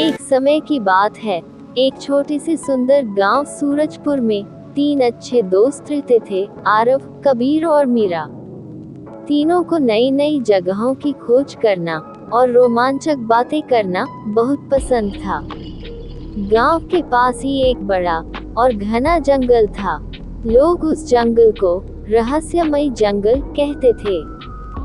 एक समय की बात है, एक छोटे से सुंदर गांव सूरजपुर में 3 अच्छे दोस्त रहते थे, आरव, कबीर और मीरा। तीनों को नई नई जगहों की खोज करना और रोमांचक बातें करना बहुत पसंद था। गांव के पास ही एक बड़ा और घना जंगल था। लोग उस जंगल को रहस्यमयी जंगल कहते थे।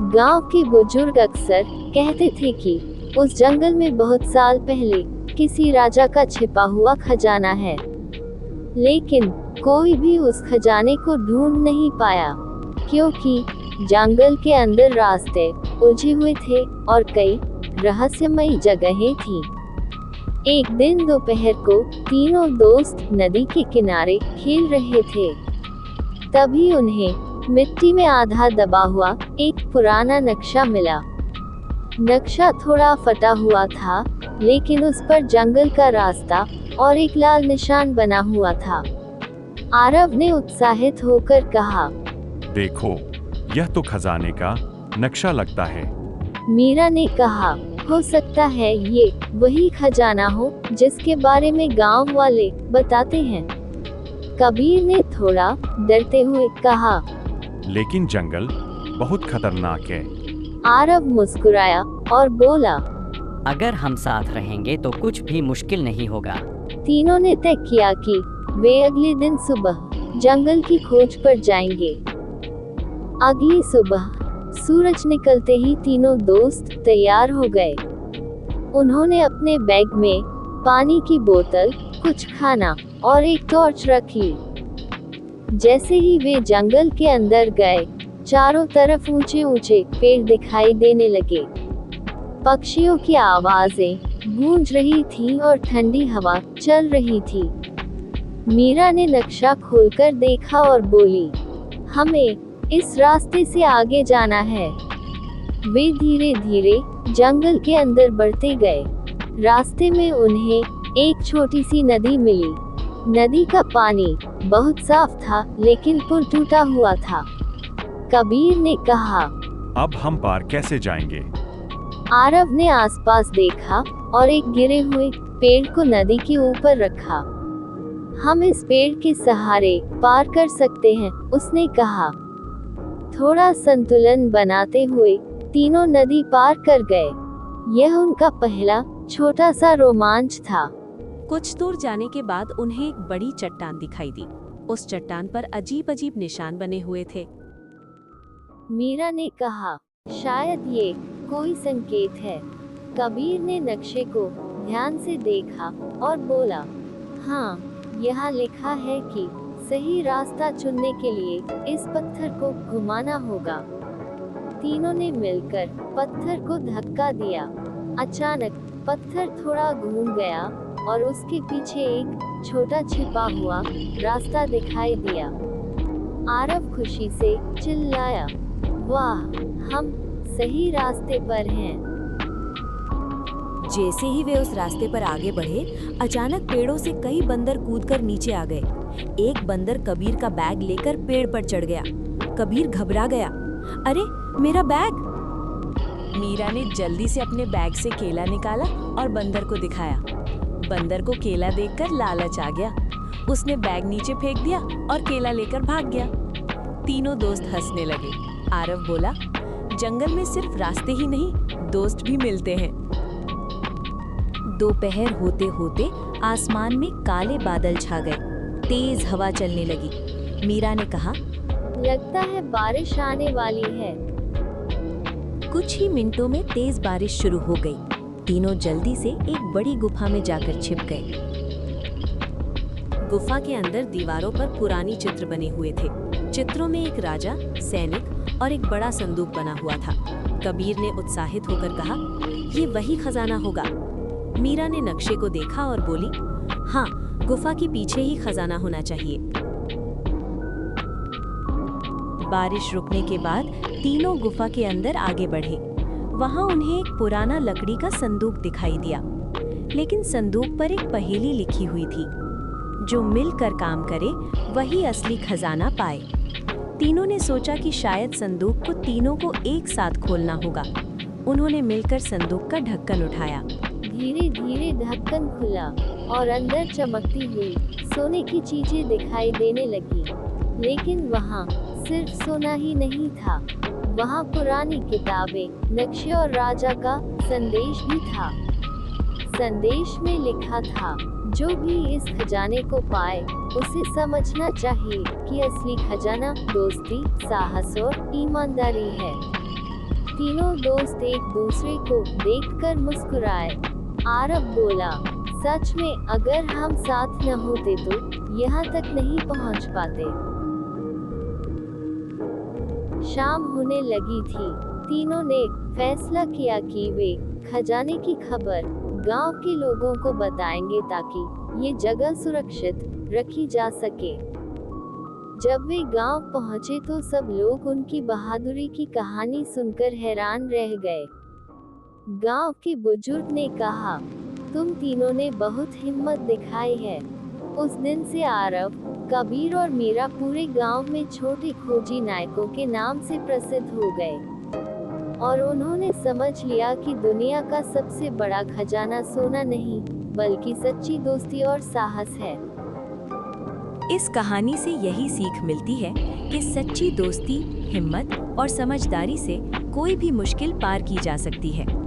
गांव के बुजुर्ग अक्सर कहते थे कि उस जंगल में बहुत साल पहले किसी राजा का छिपा हुआ खजाना है, लेकिन कोई भी उस खजाने को ढूंढ नहीं पाया, क्योंकि जंगल के अंदर रास्ते उलझे हुए थे और कई रहस्यमयी जगहें थीं। एक दिन दोपहर को तीनों दोस्त नदी के किनारे खेल रहे थे। तभी उन्हें मिट्टी में आधा दबा हुआ एक पुराना नक्शा मिला। नक्शा थोड़ा फटा हुआ था, लेकिन उस पर जंगल का रास्ता और एक लाल निशान बना हुआ था। आरव ने उत्साहित होकर कहा, देखो, यह तो खजाने का नक्शा लगता है। मीरा ने कहा, हो सकता है ये वही खजाना हो जिसके बारे में गांव वाले बताते हैं। कबीर ने थोड़ा डरते हुए कहा, लेकिन जंगल बहुत खतरनाक है। आरव मुस्कुराया और बोला, अगर हम साथ रहेंगे तो कुछ भी मुश्किल नहीं होगा। तीनों ने तय किया कि वे अगले दिन सुबह जंगल की खोज पर जाएंगे। अगली सुबह सूरज निकलते ही तीनों दोस्त तैयार हो गए। उन्होंने अपने बैग में पानी की बोतल, कुछ खाना और एक टॉर्च रख ली। जैसे ही वे जंगल के अंदर गए, चारों तरफ ऊंचे ऊंचे पेड़ दिखाई देने लगे। पक्षियों की आवाजें गूंज रही थीं और ठंडी हवा चल रही थी। मीरा ने नक्शा खोलकर देखा और बोली, हमें इस रास्ते से आगे जाना है। वे धीरे धीरे जंगल के अंदर बढ़ते गए। रास्ते में उन्हें एक छोटी सी नदी मिली। नदी का पानी बहुत साफ था, लेकिन पुल टूटा हुआ था। कबीर ने कहा, अब हम पार कैसे जाएंगे? आरव ने आसपास देखा और एक गिरे हुए पेड़ को नदी के ऊपर रखा। हम इस पेड़ के सहारे पार कर सकते हैं, उसने कहा। थोड़ा संतुलन बनाते हुए तीनों नदी पार कर गए। यह उनका पहला छोटा सा रोमांच था। कुछ दूर जाने के बाद उन्हें एक बड़ी चट्टान दिखाई दी। उस चट्टान पर अजीब अजीब निशान बने हुए थे। मीरा ने कहा, शायद ये कोई संकेत है। कबीर ने नक्शे को ध्यान से देखा और बोला, हाँ, यहाँ लिखा है कि सही रास्ता चुनने के लिए इस पत्थर को घुमाना होगा। तीनों ने मिलकर पत्थर को धक्का दिया। अचानक पत्थर थोड़ा घूम गया और उसके पीछे एक छोटा छिपा हुआ रास्ता दिखाई दिया। आरव खुशी से चिल्लाया, वाह, हम सही रास्ते पर हैं। जैसे ही वे उस रास्ते पर आगे बढ़े, अचानक पेड़ों से कई बंदर कूदकर नीचे आ गए। एक बंदर कबीर का बैग लेकर पेड़ पर चढ़ गया। कबीर घबरा गया, अरे मेरा बैग! मीरा ने जल्दी से अपने बैग से केला निकाला और बंदर को दिखाया। बंदर को केला देखकर लालच आ गया। उसने बैग नीचे फेंक दिया और केला लेकर भाग गया। तीनों दोस्त हंसने लगे। आरव बोला, जंगल में सिर्फ रास्ते ही नहीं, दोस्त भी मिलते हैं। दोपहर होते होते आसमान में काले बादल छा गए। तेज हवा चलने लगी। मीरा ने कहा, लगता है बारिश आने वाली है। कुछ ही मिनटों में तेज बारिश शुरू हो गई। तीनों जल्दी से एक बड़ी गुफा में जाकर छिप गए। गुफा के अंदर दीवारों पर पुरानी चित्र बने हुए थे। चित्रों में एक राजा, सैनिक और एक बड़ा संदूक बना हुआ था। कबीर ने उत्साहित होकर कहा, ये वही खजाना होगा। मीरा ने नक्शे को देखा और बोली, हाँ, गुफा के पीछे ही खजाना होना चाहिए। बारिश रुकने के बाद तीनों गुफा के अंदर आगे बढ़े। वहां उन्हें एक पुराना लकड़ी का संदूक दिखाई दिया, लेकिन संदूक पर एक पहेली लिखी हुई थी, जो मिलकर काम करे वही असली खजाना पाए। तीनों ने सोचा कि शायद संदूक को तीनों को एक साथ खोलना होगा। उन्होंने मिलकर संदूक का ढक्कन उठाया। धीरे धीरे ढक्कन खुला और अंदर चमकती हुई सोने की चीजें दिखाई देने लगी। लेकिन वहाँ सिर्फ सोना ही नहीं था, वहाँ पुरानी किताबें, नक्शे और राजा का संदेश भी था। संदेश में लिखा था, जो भी इस खजाने को पाए उसे समझना चाहिए कि असली खजाना दोस्ती, साहस और ईमानदारी है। तीनों दोस्त एक दूसरे को देखकर मुस्कुराए। आरव बोला, सच में अगर हम साथ न होते तो यहाँ तक नहीं पहुँच पाते। शाम होने लगी थी। तीनों ने फैसला किया कि वे खजाने की खबर गांव के लोगों को बताएंगे ताकि ये जगह सुरक्षित रखी जा सके। जब वे गांव पहुंचे तो सब लोग उनकी बहादुरी की कहानी सुनकर हैरान रह गए। गांव के बुजुर्ग ने कहा, तुम तीनों ने बहुत हिम्मत दिखाई है। उस दिन से आरव, कबीर और मीरा पूरे गांव में छोटे खोजी नायकों के नाम से प्रसिद्ध हो गए और उन्होंने समझ लिया कि दुनिया का सबसे बड़ा खजाना सोना नहीं बल्कि सच्ची दोस्ती और साहस है। इस कहानी से यही सीख मिलती है कि सच्ची दोस्ती, हिम्मत और समझदारी से कोई भी मुश्किल पार की जा सकती है।